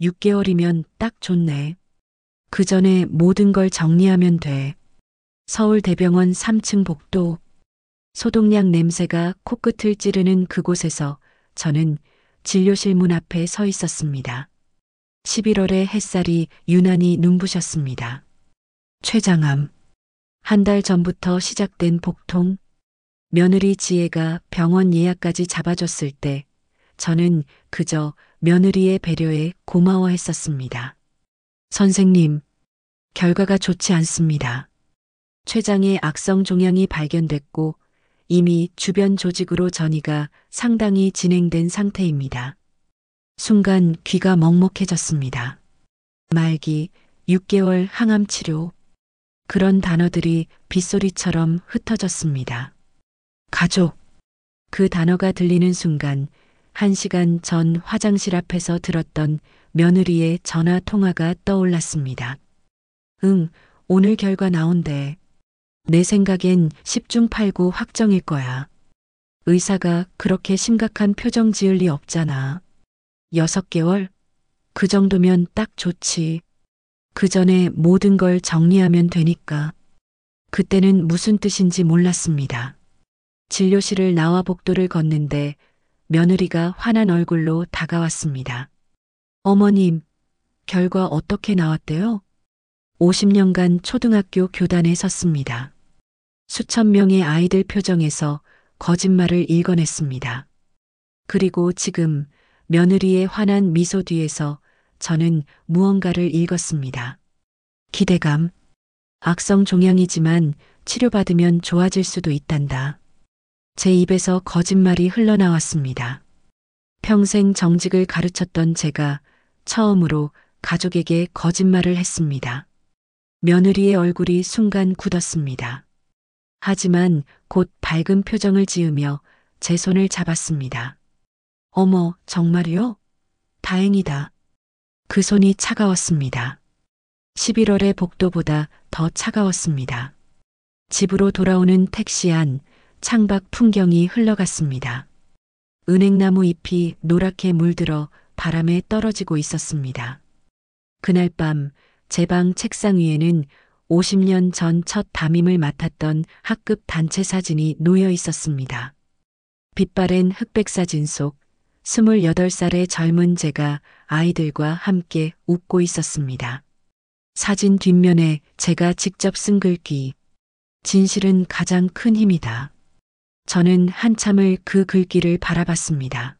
6개월이면 딱 좋네. 그 전에 모든 걸 정리하면 돼. 서울대병원 3층 복도. 소독약 냄새가 코끝을 찌르는 그곳에서 저는 진료실 문 앞에 서 있었습니다. 11월의 햇살이 유난히 눈부셨습니다. 췌장암. 한 달 전부터 시작된 복통. 며느리 지혜가 병원 예약까지 잡아줬을 때 저는 그저 며느리의 배려에 고마워했었습니다. 선생님, 결과가 좋지 않습니다. 췌장의 악성 종양이 발견됐고 이미 주변 조직으로 전이가 상당히 진행된 상태입니다. 순간 귀가 먹먹해졌습니다. 말기, 6개월 항암 치료. 그런 단어들이 빗소리처럼 흩어졌습니다. 가족. 그 단어가 들리는 순간 1시간 전 화장실 앞에서 들었던 며느리의 전화 통화가 떠올랐습니다. 응, 오늘 결과 나온대. 내 생각엔 10중 8구 확정일 거야. 의사가 그렇게 심각한 표정 지을 리 없잖아. 6개월? 그 정도면 딱 좋지. 그 전에 모든 걸 정리하면 되니까. 그때는 무슨 뜻인지 몰랐습니다. 진료실을 나와 복도를 걷는데 며느리가 환한 얼굴로 다가왔습니다. 어머님, 결과 어떻게 나왔대요? 50년간 초등학교 교단에 섰습니다. 수천 명의 아이들 표정에서 거짓말을 읽어냈습니다. 그리고 지금 며느리의 환한 미소 뒤에서 저는 무언가를 읽었습니다. 기대감. 악성 종양이지만 치료받으면 좋아질 수도 있단다. 제 입에서 거짓말이 흘러나왔습니다. 평생 정직을 가르쳤던 제가 처음으로 가족에게 거짓말을 했습니다. 며느리의 얼굴이 순간 굳었습니다. 하지만 곧 밝은 표정을 지으며 제 손을 잡았습니다. 어머, 정말이요? 다행이다. 그 손이 차가웠습니다. 11월의 복도보다 더 차가웠습니다. 집으로 돌아오는 택시 안 창밖 풍경이 흘러갔습니다. 은행나무 잎이 노랗게 물들어 바람에 떨어지고 있었습니다. 그날 밤 제 방 책상 위에는 50년 전 첫 담임을 맡았던 학급 단체 사진이 놓여 있었습니다. 빛바랜 흑백 사진 속 28살의 젊은 제가 아이들과 함께 웃고 있었습니다. 사진 뒷면에 제가 직접 쓴 글귀. 진실은 가장 큰 힘이다. 저는 한참을 그 글귀를 바라봤습니다.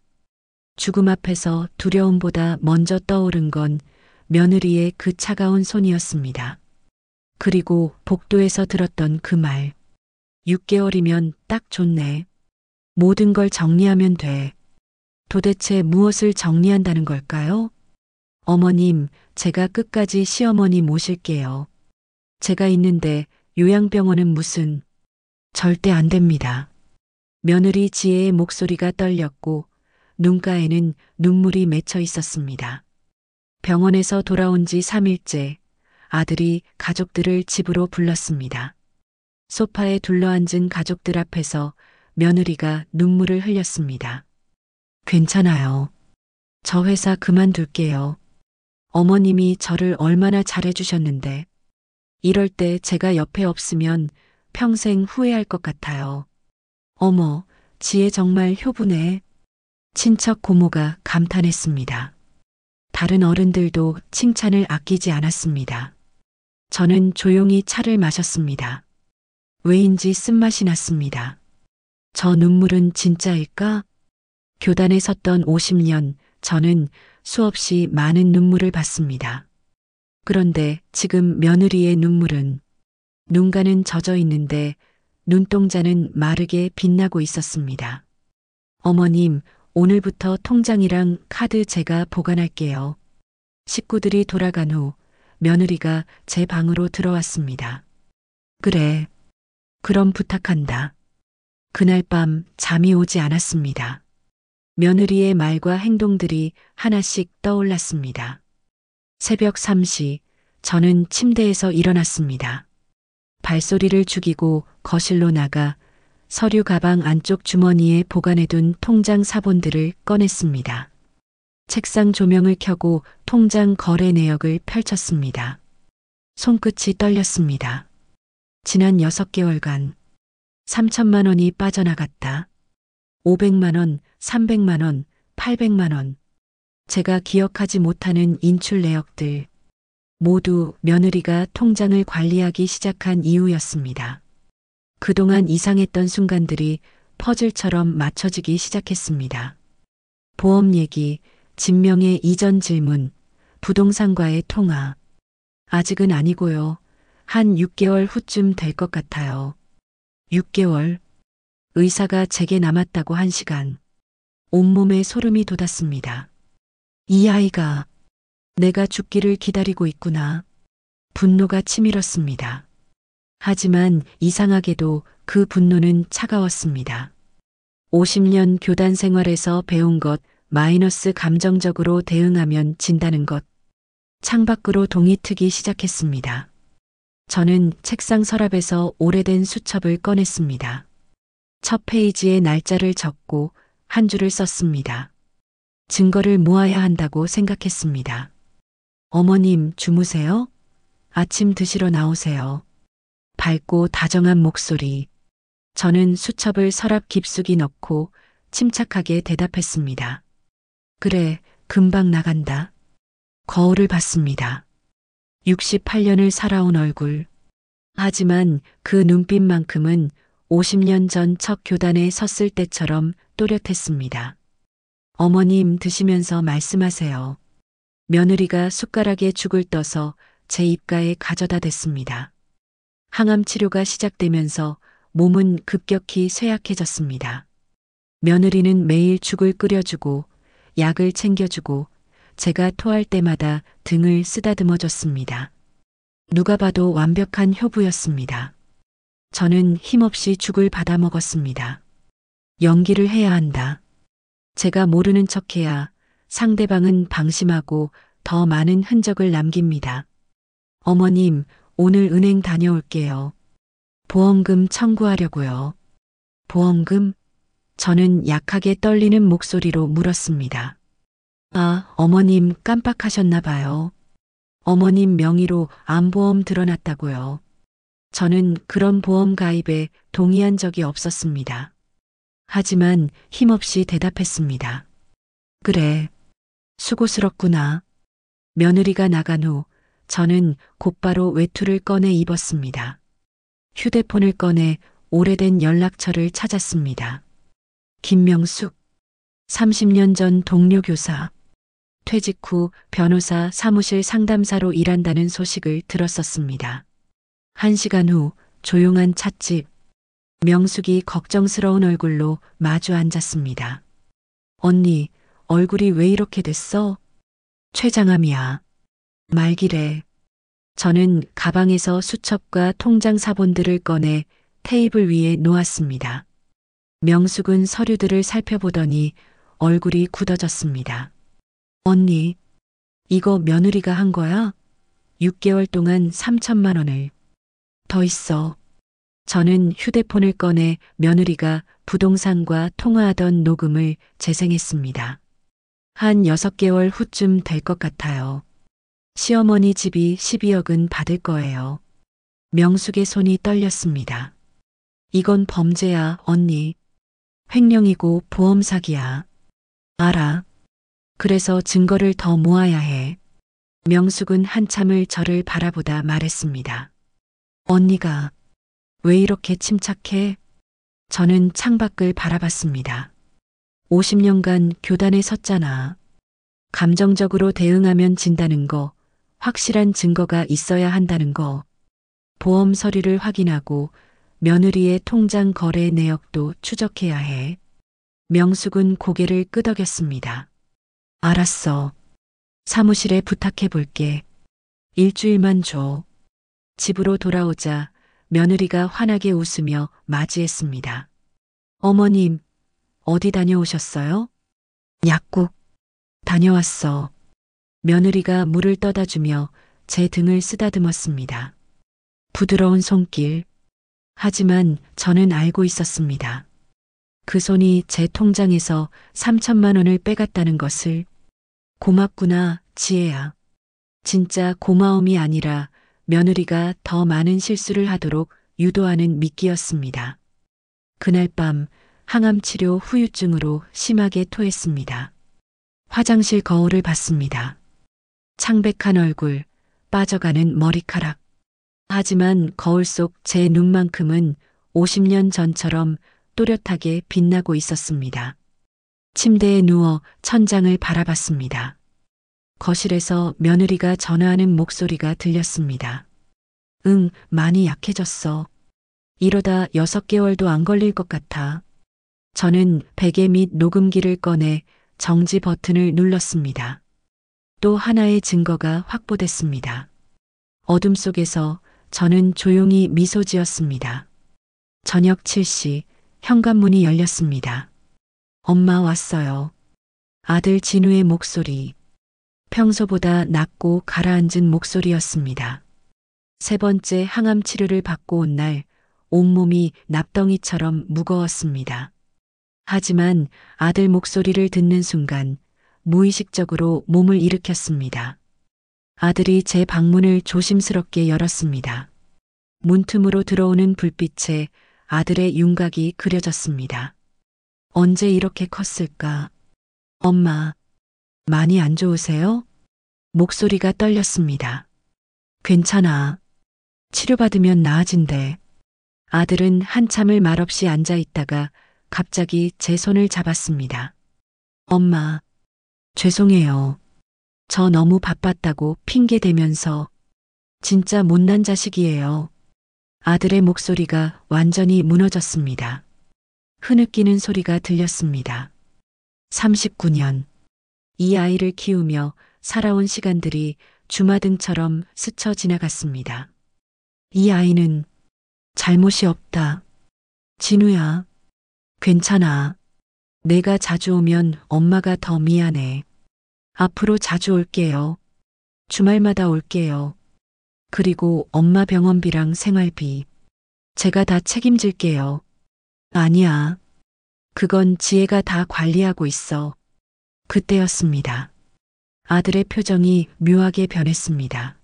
죽음 앞에서 두려움보다 먼저 떠오른 건 며느리의 그 차가운 손이었습니다. 그리고 복도에서 들었던 그 말. 6개월이면 딱 좋네. 모든 걸 정리하면 돼. 도대체 무엇을 정리한다는 걸까요? 어머님, 제가 끝까지 시어머니 모실게요. 제가 있는데 요양병원은 무슨. 절대 안 됩니다. 며느리 지혜의 목소리가 떨렸고 눈가에는 눈물이 맺혀 있었습니다. 병원에서 돌아온 지 3일째 아들이 가족들을 집으로 불렀습니다. 소파에 둘러앉은 가족들 앞에서 며느리가 눈물을 흘렸습니다. 괜찮아요. 저 회사 그만둘게요. 어머님이 저를 얼마나 잘해주셨는데 이럴 때 제가 옆에 없으면 평생 후회할 것 같아요. 어머, 지혜 정말 효부네. 친척 고모가 감탄했습니다. 다른 어른들도 칭찬을 아끼지 않았습니다. 저는 조용히 차를 마셨습니다. 왜인지 쓴맛이 났습니다. 저 눈물은 진짜일까? 교단에 섰던 50년, 저는 수없이 많은 눈물을 봤습니다. 그런데 지금 며느리의 눈물은 눈가는 젖어 있는데 눈동자는 마르게 빛나고 있었습니다. 어머님, 오늘부터 통장이랑 카드 제가 보관할게요. 식구들이 돌아간 후 며느리가 제 방으로 들어왔습니다. 그래. 그럼 부탁한다. 그날 밤 잠이 오지 않았습니다. 며느리의 말과 행동들이 하나씩 떠올랐습니다. 새벽 3시 저는 침대에서 일어났습니다. 발소리를 죽이고 거실로 나가 서류 가방 안쪽 주머니에 보관해둔 통장 사본들을 꺼냈습니다. 책상 조명을 켜고 통장 거래 내역을 펼쳤습니다. 손끝이 떨렸습니다. 지난 6개월간 3천만 원이 빠져나갔다. 500만 원, 300만 원, 800만 원. 제가 기억하지 못하는 인출 내역들. 모두 며느리가 통장을 관리하기 시작한 이유였습니다. 그동안 이상했던 순간들이 퍼즐처럼 맞춰지기 시작했습니다. 보험 얘기, 진명의 이전 질문, 부동산과의 통화. 아직은 아니고요. 한 6개월 후쯤 될 것 같아요. 6개월. 의사가 제게 남았다고 한 시간. 온몸에 소름이 돋았습니다. 이 아이가 내가 죽기를 기다리고 있구나. 분노가 치밀었습니다. 하지만 이상하게도 그 분노는 차가웠습니다. 50년 교단 생활에서 배운 것 마이너스 감정적으로 대응하면 진다는 것. 창밖으로 동이 트기 시작했습니다. 저는 책상 서랍에서 오래된 수첩을 꺼냈습니다. 첫 페이지에 날짜를 적고 한 줄을 썼습니다. 증거를 모아야 한다고 생각했습니다. 어머님 주무세요? 아침 드시러 나오세요. 밝고 다정한 목소리. 저는 수첩을 서랍 깊숙이 넣고 침착하게 대답했습니다. 그래, 금방 나간다. 거울을 봤습니다. 68년을 살아온 얼굴. 하지만 그 눈빛만큼은 50년 전 첫 교단에 섰을 때처럼 또렷했습니다. 어머님 드시면서 말씀하세요. 며느리가 숟가락에 죽을 떠서 제 입가에 가져다 댔습니다. 항암 치료가 시작되면서 몸은 급격히 쇠약해졌습니다. 며느리는 매일 죽을 끓여주고 약을 챙겨주고 제가 토할 때마다 등을 쓰다듬어줬습니다. 누가 봐도 완벽한 효부였습니다. 저는 힘없이 죽을 받아먹었습니다. 연기를 해야 한다. 제가 모르는 척해야 상대방은 방심하고 더 많은 흔적을 남깁니다. 어머님, 오늘 은행 다녀올게요. 보험금 청구하려고요. 보험금? 저는 약하게 떨리는 목소리로 물었습니다. 아, 어머님 깜빡하셨나 봐요. 어머님 명의로 암보험 들어놨다고요. 저는 그런 보험 가입에 동의한 적이 없었습니다. 하지만 힘없이 대답했습니다. 그래, 수고스럽구나. 며느리가 나간 후 저는 곧바로 외투를 꺼내 입었습니다. 휴대폰을 꺼내 오래된 연락처를 찾았습니다. 김명숙, 30년 전 동료 교사. 퇴직 후 변호사 사무실 상담사로 일한다는 소식을 들었었습니다. 1시간 후 조용한 찻집. 명숙이 걱정스러운 얼굴로 마주 앉았습니다. 언니, 얼굴이 왜 이렇게 됐어? 췌장암이야. 말기래. 저는 가방에서 수첩과 통장 사본들을 꺼내 테이블 위에 놓았습니다. 명숙은 서류들을 살펴보더니 얼굴이 굳어졌습니다. 언니, 이거 며느리가 한 거야? 6개월 동안 3천만 원을. 더 있어. 저는 휴대폰을 꺼내 며느리가 부동산과 통화하던 녹음을 재생했습니다. 한 6개월 후쯤 될 것 같아요. 시어머니 집이 12억은 받을 거예요. 명숙의 손이 떨렸습니다. 이건 범죄야, 언니. 횡령이고 보험 사기야. 알아. 그래서 증거를 더 모아야 해. 명숙은 한참을 저를 바라보다 말했습니다. 언니가 왜 이렇게 침착해? 저는 창밖을 바라봤습니다. 50년간 교단에 섰잖아. 감정적으로 대응하면 진다는 거, 확실한 증거가 있어야 한다는 거. 보험 서류를 확인하고 며느리의 통장 거래 내역도 추적해야 해. 명숙은 고개를 끄덕였습니다. 알았어. 사무실에 부탁해 볼게. 일주일만 줘. 집으로 돌아오자 며느리가 환하게 웃으며 맞이했습니다. 어머님, 어디 다녀오셨어요? 약국. 다녀왔어. 며느리가 물을 떠다 주며 제 등을 쓰다듬었습니다. 부드러운 손길. 하지만 저는 알고 있었습니다. 그 손이 제 통장에서 3천만 원을 빼갔다는 것을. 고맙구나, 지혜야. 진짜 고마움이 아니라 며느리가 더 많은 실수를 하도록 유도하는 미끼였습니다. 그날 밤 항암 치료 후유증으로 심하게 토했습니다. 화장실 거울을 봤습니다. 창백한 얼굴, 빠져가는 머리카락. 하지만 거울 속 제 눈만큼은 50년 전처럼 또렷하게 빛나고 있었습니다. 침대에 누워 천장을 바라봤습니다. 거실에서 며느리가 전화하는 목소리가 들렸습니다. 응, 많이 약해졌어. 이러다 6개월도 안 걸릴 것 같아. 저는 베개 및 녹음기를 꺼내 정지 버튼을 눌렀습니다. 또 하나의 증거가 확보됐습니다. 어둠 속에서 저는 조용히 미소 지었습니다. 저녁 7시 현관문이 열렸습니다. 엄마 왔어요. 아들 진우의 목소리. 평소보다 낮고 가라앉은 목소리였습니다. 3번째 항암 치료를 받고 온 날 온몸이 납덩이처럼 무거웠습니다. 하지만 아들 목소리를 듣는 순간 무의식적으로 몸을 일으켰습니다. 아들이 제 방문을 조심스럽게 열었습니다. 문틈으로 들어오는 불빛에 아들의 윤곽이 그려졌습니다. 언제 이렇게 컸을까? 엄마, 많이 안 좋으세요? 목소리가 떨렸습니다. 괜찮아. 치료받으면 나아진대. 아들은 한참을 말없이 앉아 있다가 갑자기 제 손을 잡았습니다. 엄마, 죄송해요. 저 너무 바빴다고 핑계대면서 진짜 못난 자식이에요. 아들의 목소리가 완전히 무너졌습니다. 흐느끼는 소리가 들렸습니다. 39년. 이 아이를 키우며 살아온 시간들이 주마등처럼 스쳐 지나갔습니다. 이 아이는 잘못이 없다. 진우야, 괜찮아. 내가 자주 오면 엄마가 더 미안해. 앞으로 자주 올게요. 주말마다 올게요. 그리고 엄마 병원비랑 생활비. 제가 다 책임질게요. 아니야. 그건 지혜가 다 관리하고 있어. 그때였습니다. 아들의 표정이 묘하게 변했습니다.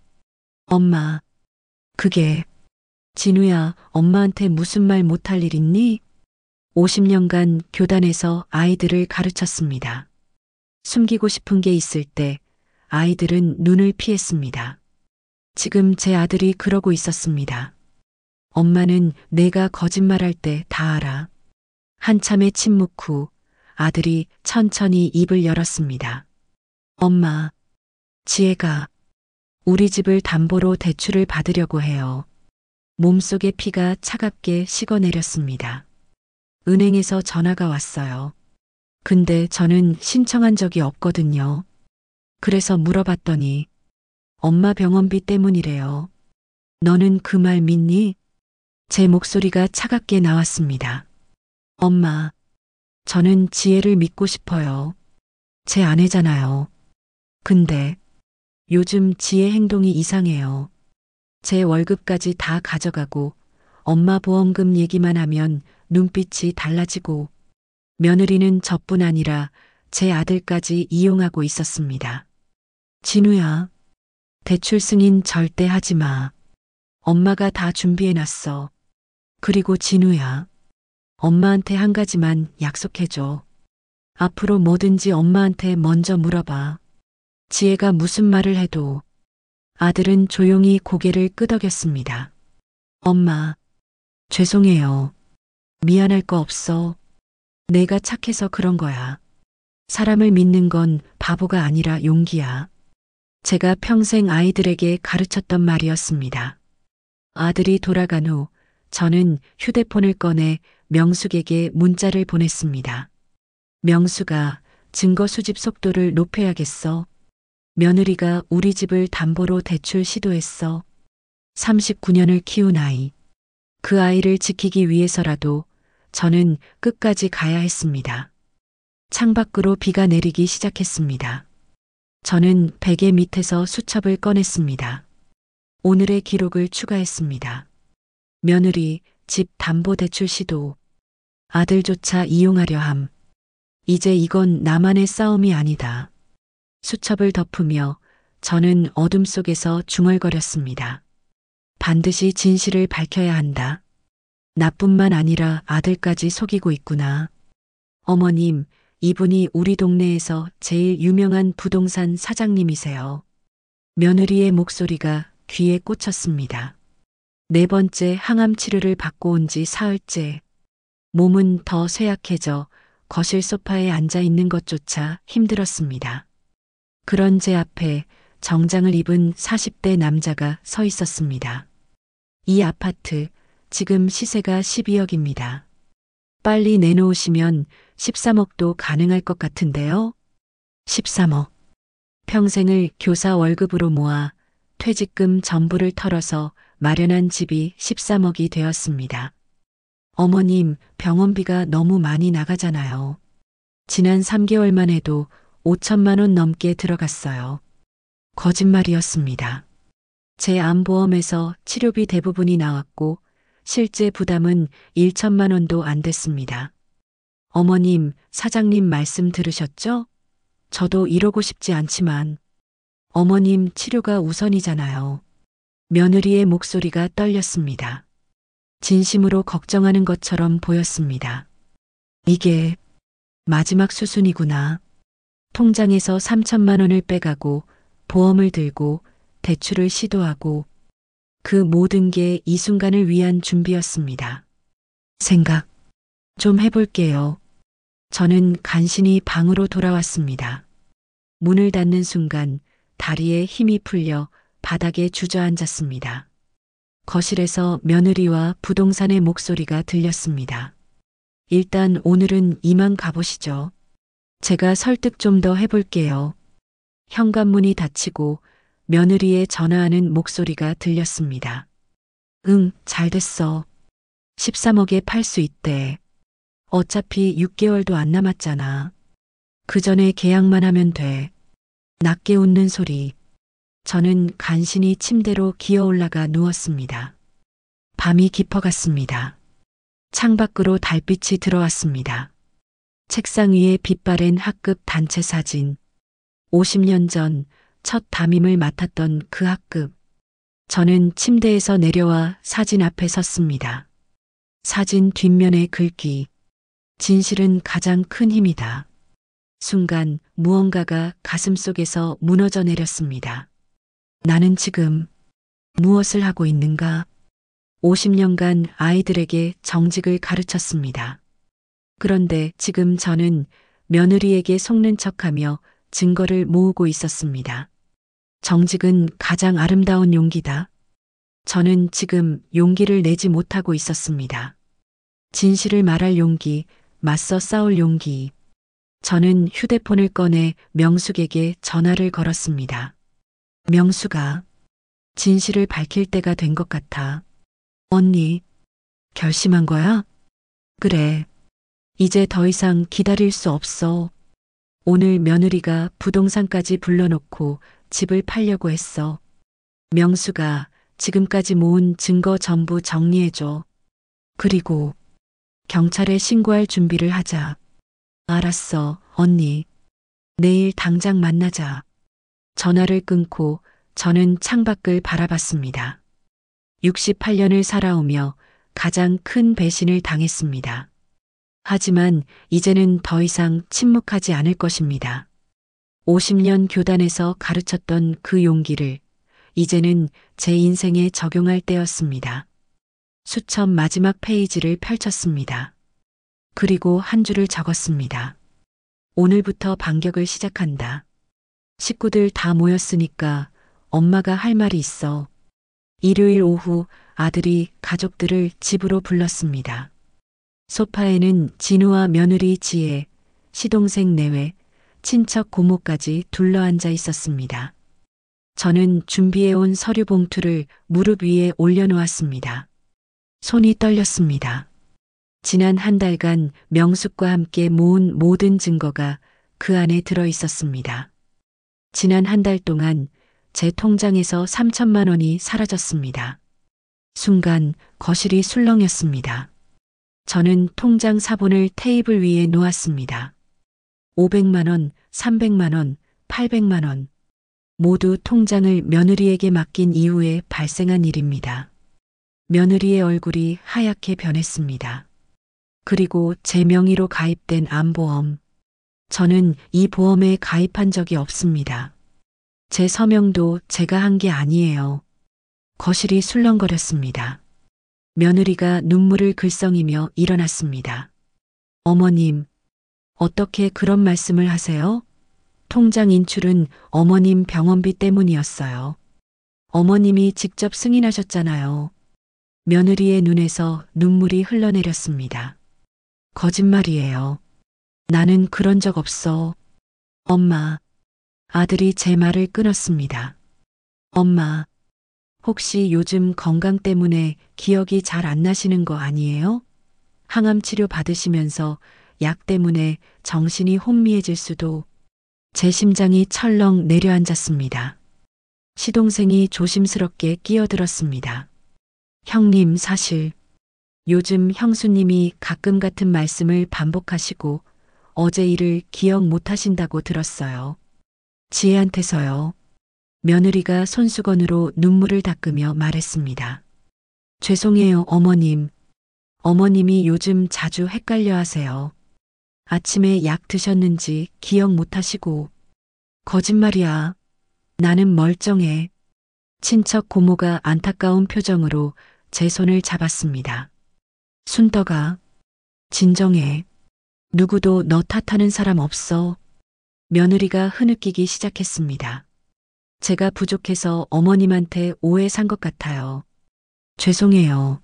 엄마, 그게, 진우야, 엄마한테 무슨 말 못할 일 있니? 50년간 교단에서 아이들을 가르쳤습니다. 숨기고 싶은 게 있을 때 아이들은 눈을 피했습니다. 지금 제 아들이 그러고 있었습니다. 엄마는 내가 거짓말할 때 다 알아. 한참의 침묵 후 아들이 천천히 입을 열었습니다. 엄마, 지혜가 우리 집을 담보로 대출을 받으려고 해요. 몸속의 피가 차갑게 식어내렸습니다. 은행에서 전화가 왔어요. 근데 저는 신청한 적이 없거든요. 그래서 물어봤더니 엄마 병원비 때문이래요. 너는 그 말 믿니? 제 목소리가 차갑게 나왔습니다. 엄마, 저는 지혜를 믿고 싶어요. 제 아내잖아요. 근데 요즘 지혜 행동이 이상해요. 제 월급까지 다 가져가고 엄마 보험금 얘기만 하면 눈빛이 달라지고 며느리는 저뿐 아니라 제 아들까지 이용하고 있었습니다. 진우야, 대출 승인 절대 하지 마. 엄마가 다 준비해놨어. 그리고 진우야, 엄마한테 한 가지만 약속해줘. 앞으로 뭐든지 엄마한테 먼저 물어봐. 지혜가 무슨 말을 해도. 아들은 조용히 고개를 끄덕였습니다. 엄마, 죄송해요. 미안할 거 없어. 내가 착해서 그런 거야. 사람을 믿는 건 바보가 아니라 용기야. 제가 평생 아이들에게 가르쳤던 말이었습니다. 아들이 돌아간 후 저는 휴대폰을 꺼내 명숙에게 문자를 보냈습니다. 명숙아, 증거 수집 속도를 높여야겠어. 며느리가 우리 집을 담보로 대출 시도했어. 39년을 키운 아이. 그 아이를 지키기 위해서라도 저는 끝까지 가야 했습니다. 창밖으로 비가 내리기 시작했습니다. 저는 베개 밑에서 수첩을 꺼냈습니다. 오늘의 기록을 추가했습니다. 며느리, 집 담보대출 시도. 아들조차 이용하려 함. 이제 이건 나만의 싸움이 아니다. 수첩을 덮으며 저는 어둠 속에서 중얼거렸습니다. 반드시 진실을 밝혀야 한다. 나뿐만 아니라 아들까지 속이고 있구나. 어머님, 이분이 우리 동네에서 제일 유명한 부동산 사장님이세요. 며느리의 목소리가 귀에 꽂혔습니다. 네 번째 항암 치료를 받고 온 지 사흘째. 몸은 더 쇠약해져 거실 소파에 앉아 있는 것조차 힘들었습니다. 그런 제 앞에 정장을 입은 40대 남자가 서 있었습니다. 이 아파트, 지금 시세가 12억입니다. 빨리 내놓으시면 13억도 가능할 것 같은데요. 13억. 평생을 교사 월급으로 모아 퇴직금 전부를 털어서 마련한 집이 13억이 되었습니다. 어머님, 병원비가 너무 많이 나가잖아요. 지난 3개월만 해도 5천만 원 넘게 들어갔어요. 거짓말이었습니다. 제 암보험에서 치료비 대부분이 나왔고 실제 부담은 1천만 원도 안 됐습니다. 어머님, 사장님 말씀 들으셨죠? 저도 이러고 싶지 않지만 어머님 치료가 우선이잖아요. 며느리의 목소리가 떨렸습니다. 진심으로 걱정하는 것처럼 보였습니다. 이게 마지막 수순이구나. 통장에서 3천만 원을 빼가고 보험을 들고 대출을 시도하고 그 모든 게 이 순간을 위한 준비였습니다. 생각 좀 해볼게요. 저는 간신히 방으로 돌아왔습니다. 문을 닫는 순간 다리에 힘이 풀려 바닥에 주저앉았습니다. 거실에서 며느리와 부동산의 목소리가 들렸습니다. 일단 오늘은 이만 가보시죠. 제가 설득 좀 더 해볼게요. 현관문이 닫히고 며느리의 전화하는 목소리가 들렸습니다. 응, 잘 됐어. 13억에 팔 수 있대. 어차피 6개월도 안 남았잖아. 그 전에 계약만 하면 돼. 낮게 웃는 소리. 저는 간신히 침대로 기어 올라가 누웠습니다. 밤이 깊어갔습니다. 창밖으로 달빛이 들어왔습니다. 책상 위에 빛바랜 학급 단체 사진. 50년 전 첫 담임을 맡았던 그 학급. 저는 침대에서 내려와 사진 앞에 섰습니다. 사진 뒷면의 글귀. 진실은 가장 큰 힘이다. 순간 무언가가 가슴속에서 무너져 내렸습니다. 나는 지금 무엇을 하고 있는가? 50년간 아이들에게 정직을 가르쳤습니다. 그런데 지금 저는 며느리에게 속는 척하며 증거를 모으고 있었습니다. 정직은 가장 아름다운 용기다. 저는 지금 용기를 내지 못하고 있었습니다. 진실을 말할 용기, 맞서 싸울 용기. 저는 휴대폰을 꺼내 명숙에게 전화를 걸었습니다. 명숙아, 진실을 밝힐 때가 된 것 같아. 언니, 결심한 거야? 그래. 이제 더 이상 기다릴 수 없어. 오늘 며느리가 부동산까지 불러놓고 집을 팔려고 했어. 명수가 지금까지 모은 증거 전부 정리해줘. 그리고 경찰에 신고할 준비를 하자. 알았어, 언니. 내일 당장 만나자. 전화를 끊고 저는 창밖을 바라봤습니다. 68년을 살아오며 가장 큰 배신을 당했습니다. 하지만 이제는 더 이상 침묵하지 않을 것입니다. 50년 교단에서 가르쳤던 그 용기를 이제는 제 인생에 적용할 때였습니다. 수첩 마지막 페이지를 펼쳤습니다. 그리고 한 줄을 적었습니다. 오늘부터 반격을 시작한다. 식구들 다 모였으니까 엄마가 할 말이 있어. 일요일 오후 아들이 가족들을 집으로 불렀습니다. 소파에는 진우와 며느리 지혜, 시동생 내외, 친척 고모까지 둘러앉아 있었습니다. 저는 준비해온 서류 봉투를 무릎 위에 올려놓았습니다. 손이 떨렸습니다. 지난 한 달간 명숙과 함께 모은 모든 증거가 그 안에 들어 있었습니다. 지난 한 달 동안 제 통장에서 3천만 원이 사라졌습니다. 순간 거실이 술렁였습니다. 저는 통장 사본을 테이블 위에 놓았습니다. 500만 원, 300만 원, 800만 원. 모두 통장을 며느리에게 맡긴 이후에 발생한 일입니다. 며느리의 얼굴이 하얗게 변했습니다. 그리고 제 명의로 가입된 암보험. 저는 이 보험에 가입한 적이 없습니다. 제 서명도 제가 한 게 아니에요. 거실이 술렁거렸습니다. 며느리가 눈물을 글썽이며 일어났습니다. 어머님, 어떻게 그런 말씀을 하세요? 통장 인출은 어머님 병원비 때문이었어요. 어머님이 직접 승인하셨잖아요. 며느리의 눈에서 눈물이 흘러내렸습니다. 거짓말이에요. 나는 그런 적 없어. 엄마. 아들이 제 말을 끊었습니다. 엄마, 혹시 요즘 건강 때문에 기억이 잘 안 나시는 거 아니에요? 항암 치료 받으시면서 약 때문에 정신이 혼미해질 수도. 제 심장이 철렁 내려앉았습니다. 시동생이 조심스럽게 끼어들었습니다. 형님, 사실 요즘 형수님이 가끔 같은 말씀을 반복하시고 어제 일을 기억 못 하신다고 들었어요. 지혜한테서요. 며느리가 손수건으로 눈물을 닦으며 말했습니다. 죄송해요, 어머님. 어머님이 요즘 자주 헷갈려 하세요. 아침에 약 드셨는지 기억 못 하시고. 거짓말이야. 나는 멀쩡해. 친척 고모가 안타까운 표정으로 제 손을 잡았습니다. 순덕아, 진정해. 누구도 너 탓하는 사람 없어. 며느리가 흐느끼기 시작했습니다. 제가 부족해서 어머님한테 오해 산 것 같아요. 죄송해요.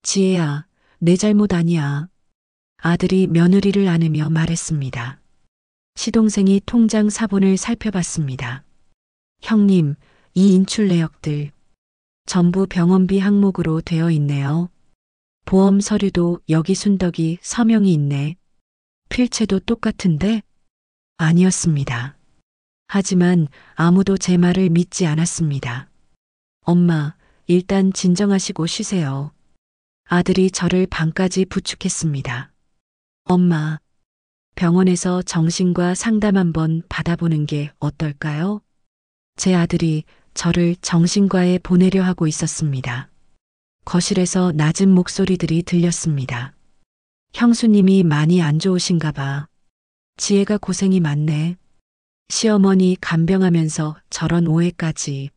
지혜야, 내 잘못 아니야. 아들이 며느리를 안으며 말했습니다. 시동생이 통장 사본을 살펴봤습니다. 형님, 이 인출 내역들 전부 병원비 항목으로 되어 있네요. 보험 서류도 여기 순덕이 서명이 있네. 필체도 똑같은데? 아니었습니다. 하지만 아무도 제 말을 믿지 않았습니다. 엄마, 일단 진정하시고 쉬세요. 아들이 저를 방까지 부축했습니다. 엄마, 병원에서 정신과 상담 한번 받아보는 게 어떨까요? 제 아들이 저를 정신과에 보내려 하고 있었습니다. 거실에서 낮은 목소리들이 들렸습니다. 형수님이 많이 안 좋으신가 봐. 지혜가 고생이 많네. 시어머니 간병하면서 저런 오해까지.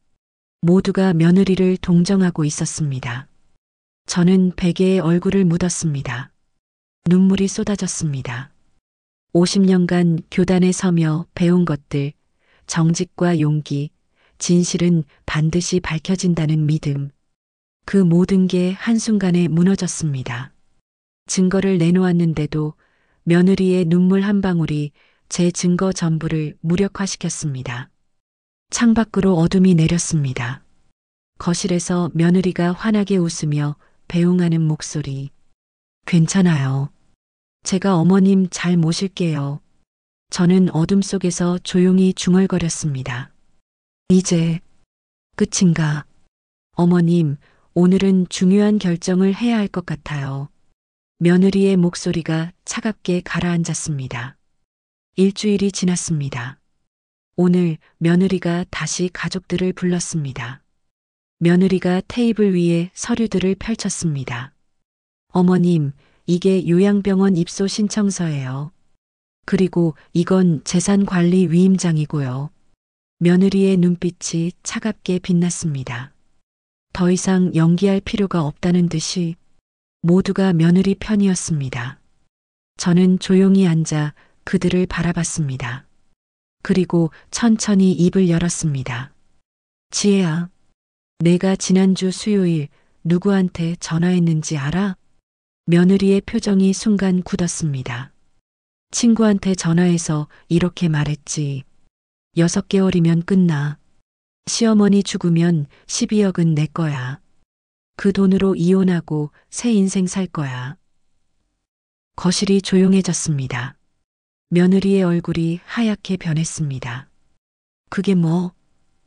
모두가 며느리를 동정하고 있었습니다. 저는 베개에 얼굴을 묻었습니다. 눈물이 쏟아졌습니다. 50년간 교단에 서며 배운 것들, 정직과 용기, 진실은 반드시 밝혀진다는 믿음. 그 모든 게 한순간에 무너졌습니다. 증거를 내놓았는데도 며느리의 눈물 한 방울이 제 증거 전부를 무력화시켰습니다. 창밖으로 어둠이 내렸습니다. 거실에서 며느리가 환하게 웃으며 배웅하는 목소리. 괜찮아요. 제가 어머님 잘 모실게요. 저는 어둠 속에서 조용히 중얼거렸습니다. 이제 끝인가? 어머님, 오늘은 중요한 결정을 해야 할 것 같아요. 며느리의 목소리가 차갑게 가라앉았습니다. 일주일이 지났습니다. 오늘 며느리가 다시 가족들을 불렀습니다. 며느리가 테이블 위에 서류들을 펼쳤습니다. 어머님, 이게 요양병원 입소 신청서예요. 그리고 이건 재산관리 위임장이고요. 며느리의 눈빛이 차갑게 빛났습니다. 더 이상 연기할 필요가 없다는 듯이 모두가 며느리 편이었습니다. 저는 조용히 앉아 그들을 바라봤습니다. 그리고 천천히 입을 열었습니다. 지혜야, 내가 지난주 수요일 누구한테 전화했는지 알아? 며느리의 표정이 순간 굳었습니다. 친구한테 전화해서 이렇게 말했지. 6개월이면 끝나. 시어머니 죽으면 12억은 내 거야. 그 돈으로 이혼하고 새 인생 살 거야. 거실이 조용해졌습니다. 며느리의 얼굴이 하얗게 변했습니다. 그게 뭐?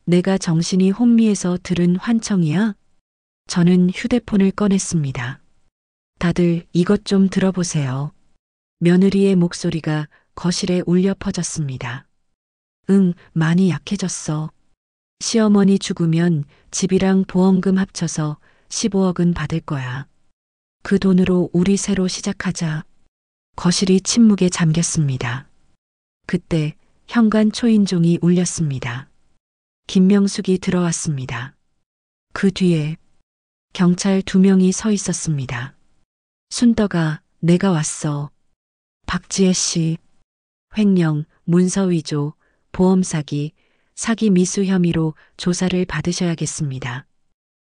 내가 정신이 혼미해서 들은 환청이야? 저는 휴대폰을 꺼냈습니다. 다들 이것 좀 들어보세요. 며느리의 목소리가 거실에 울려 퍼졌습니다. 응, 많이 약해졌어. 시어머니 죽으면 집이랑 보험금 합쳐서 15억은 받을 거야. 그 돈으로 우리 새로 시작하자. 거실이 침묵에 잠겼습니다. 그때 현관 초인종이 울렸습니다. 김명숙이 들어왔습니다. 그 뒤에 경찰 2명이 서 있었습니다. 순덕아, 내가 왔어. 박지혜 씨, 횡령, 문서 위조, 보험 사기, 사기 미수 혐의로 조사를 받으셔야겠습니다.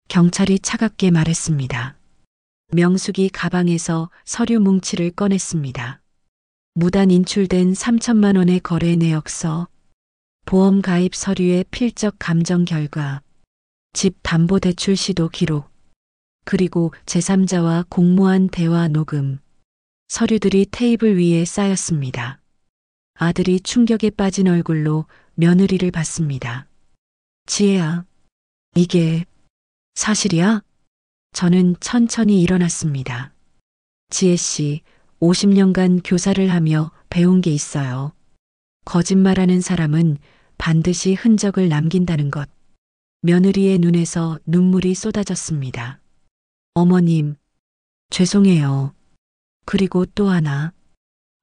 경찰이 차갑게 말했습니다. 명숙이 가방에서 서류 뭉치를 꺼냈습니다. 무단 인출된 3천만 원의 거래 내역서, 보험 가입 서류의 필적 감정 결과, 집 담보대출 시도 기록, 그리고 제3자와 공모한 대화 녹음, 서류들이 테이블 위에 쌓였습니다. 아들이 충격에 빠진 얼굴로 며느리를 봤습니다. 지혜야, 이게 사실이야? 저는 천천히 일어났습니다. 지혜 씨, 50년간 교사를 하며 배운 게 있어요. 거짓말하는 사람은 반드시 흔적을 남긴다는 것. 며느리의 눈에서 눈물이 쏟아졌습니다. 어머님, 죄송해요. 그리고 또 하나.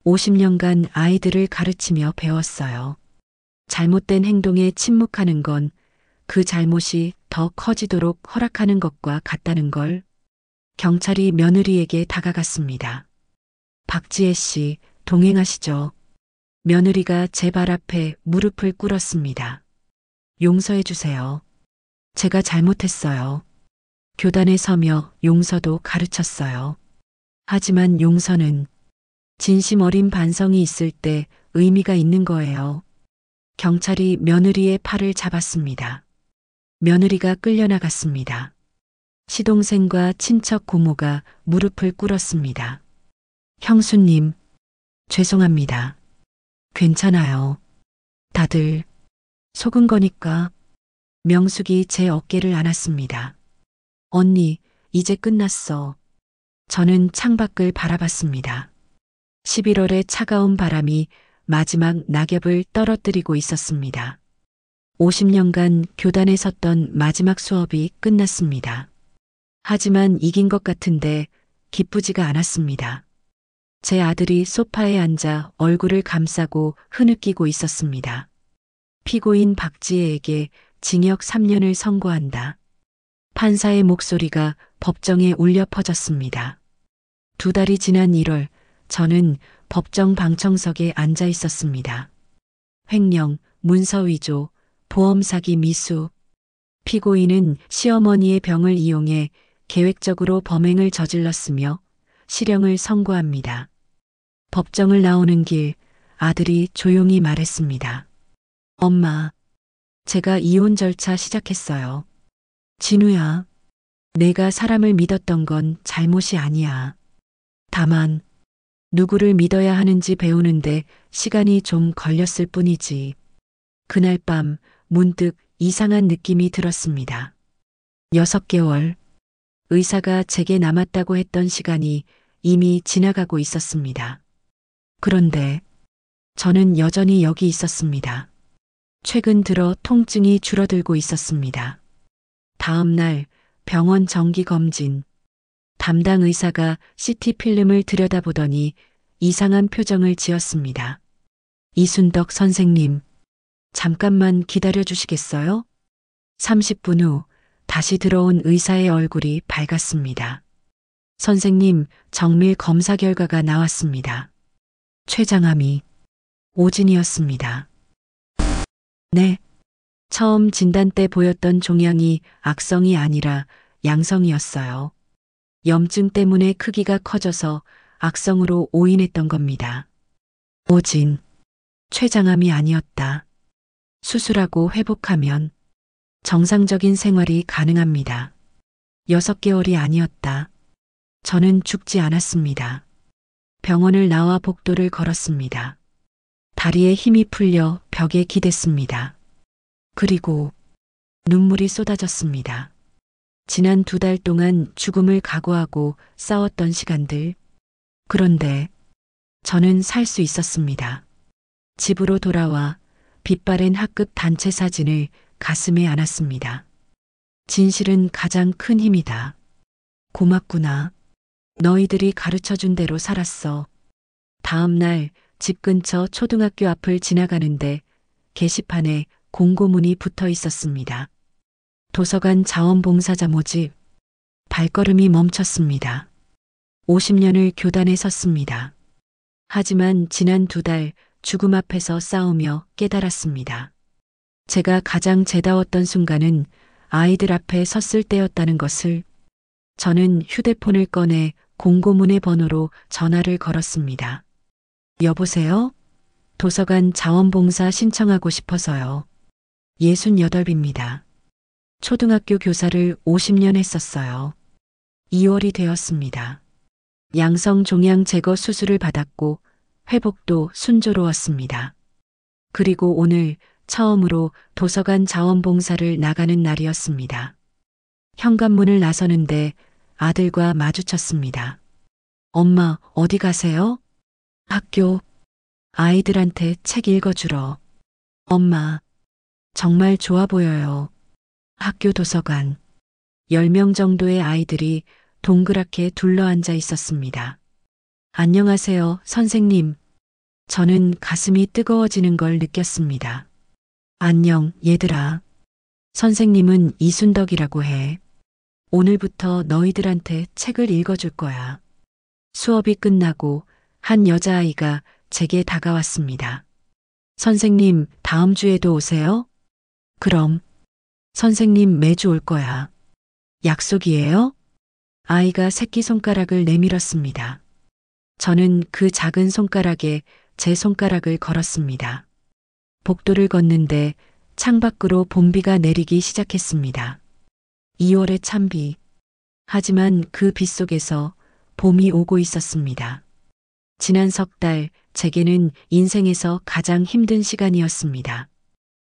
50년간 아이들을 가르치며 배웠어요. 잘못된 행동에 침묵하는 건 그 잘못이 더 커지도록 허락하는 것과 같다는 걸. 경찰이 며느리에게 다가갔습니다. 박지혜 씨, 동행하시죠. 며느리가 제 발 앞에 무릎을 꿇었습니다. 용서해 주세요. 제가 잘못했어요. 교단에 서며 용서도 가르쳤어요. 하지만 용서는 진심 어린 반성이 있을 때 의미가 있는 거예요. 경찰이 며느리의 팔을 잡았습니다. 며느리가 끌려나갔습니다. 시동생과 친척 고모가 무릎을 꿇었습니다. 형수님, 죄송합니다. 괜찮아요. 다들 속은 거니까. 명숙이 제 어깨를 안았습니다. 언니, 이제 끝났어. 저는 창밖을 바라봤습니다. 11월의 차가운 바람이 마지막 낙엽을 떨어뜨리고 있었습니다. 50년간 교단에 섰던 마지막 수업이 끝났습니다. 하지만 이긴 것 같은데 기쁘지가 않았습니다. 제 아들이 소파에 앉아 얼굴을 감싸고 흐느끼고 있었습니다. 피고인 박지혜에게 징역 3년을 선고한다. 판사의 목소리가 법정에 울려 퍼졌습니다. 2달이 지난 1월, 저는 법정 방청석에 앉아 있었습니다. 횡령, 문서 위조, 보험 사기 미수. 피고인은 시어머니의 병을 이용해 계획적으로 범행을 저질렀으며 실형을 선고합니다. 법정을 나오는 길, 아들이 조용히 말했습니다. 엄마, 제가 이혼 절차 시작했어요. 진우야, 내가 사람을 믿었던 건 잘못이 아니야. 다만, 누구를 믿어야 하는지 배우는데 시간이 좀 걸렸을 뿐이지. 그날 밤 문득 이상한 느낌이 들었습니다. 6개월, 의사가 제게 남았다고 했던 시간이 이미 지나가고 있었습니다. 그런데 저는 여전히 여기 있었습니다. 최근 들어 통증이 줄어들고 있었습니다. 다음 날 병원 정기검진. 담당 의사가 CT 필름을 들여다보더니 이상한 표정을 지었습니다. 이순덕 선생님, 잠깐만 기다려 주시겠어요? 30분 후 다시 들어온 의사의 얼굴이 밝았습니다. 선생님, 정밀 검사 결과가 나왔습니다. 췌장암이 오진이었습니다. 네. 처음 진단 때 보였던 종양이 악성이 아니라 양성이었어요. 염증 때문에 크기가 커져서 악성으로 오인했던 겁니다. 오진, 췌장암이 아니었다. 수술하고 회복하면 정상적인 생활이 가능합니다. 6개월이 아니었다. 저는 죽지 않았습니다. 병원을 나와 복도를 걸었습니다. 다리에 힘이 풀려 벽에 기댔습니다. 그리고 눈물이 쏟아졌습니다. 지난 2달 동안 죽음을 각오하고 싸웠던 시간들. 그런데 저는 살 수 있었습니다. 집으로 돌아와 빛바랜 학급 단체 사진을 가슴에 안았습니다. 진실은 가장 큰 힘이다. 고맙구나. 너희들이 가르쳐준 대로 살았어. 다음 날 집 근처 초등학교 앞을 지나가는데 게시판에 공고문이 붙어 있었습니다. 도서관 자원봉사자 모집. 발걸음이 멈췄습니다. 50년을 교단에 섰습니다. 하지만 지난 2달 죽음 앞에서 싸우며 깨달았습니다. 제가 가장 죄다웠던 순간은 아이들 앞에 섰을 때였다는 것을. 저는 휴대폰을 꺼내 공고문의 번호로 전화를 걸었습니다. 여보세요? 도서관 자원봉사 신청하고 싶어서요. 68입니다. 초등학교 교사를 50년 했었어요. 2월이 되었습니다. 양성 종양 제거 수술을 받았고 회복도 순조로웠습니다. 그리고 오늘 처음으로 도서관 자원봉사를 나가는 날이었습니다. 현관문을 나서는데 아들과 마주쳤습니다. 엄마, 어디 가세요? 학교. 아이들한테 책 읽어주러. 엄마, 정말 좋아 보여요. 학교 도서관. 10명 정도의 아이들이 동그랗게 둘러앉아 있었습니다. 안녕하세요, 선생님. 저는 가슴이 뜨거워지는 걸 느꼈습니다. 안녕, 얘들아. 선생님은 이순덕이라고 해. 오늘부터 너희들한테 책을 읽어줄 거야. 수업이 끝나고 한 여자아이가 제게 다가왔습니다. 선생님, 다음 주에도 오세요? 그럼. 선생님 매주 올 거야. 약속이에요? 아이가 새끼손가락을 내밀었습니다. 저는 그 작은 손가락에 제 손가락을 걸었습니다. 복도를 걷는데 창밖으로 봄비가 내리기 시작했습니다. 2월의 찬비. 하지만 그 비 속에서 봄이 오고 있었습니다. 지난 석 달 제게는 인생에서 가장 힘든 시간이었습니다.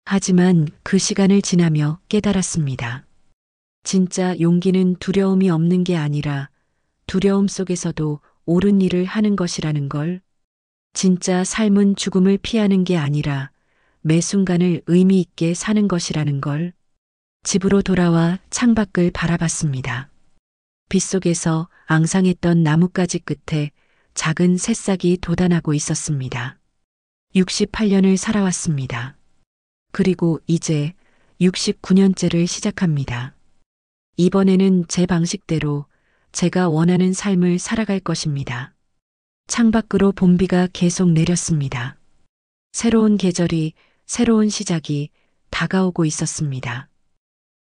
하지만 그 시간을 지나며 깨달았습니다. 진짜 용기는 두려움이 없는 게 아니라 두려움 속에서도 옳은 일을 하는 것이라는 걸. 진짜 삶은 죽음을 피하는 게 아니라 매 순간을 의미 있게 사는 것이라는 걸. 집으로 돌아와 창밖을 바라봤습니다. 빗속에서 앙상했던 나뭇가지 끝에 작은 새싹이 돋아나고 있었습니다. 68년을 살아왔습니다. 그리고 이제 69년째를 시작합니다. 이번에는 제 방식대로 제가 원하는 삶을 살아갈 것입니다. 창밖으로 봄비가 계속 내렸습니다. 새로운 계절이, 새로운 시작이 다가오고 있었습니다.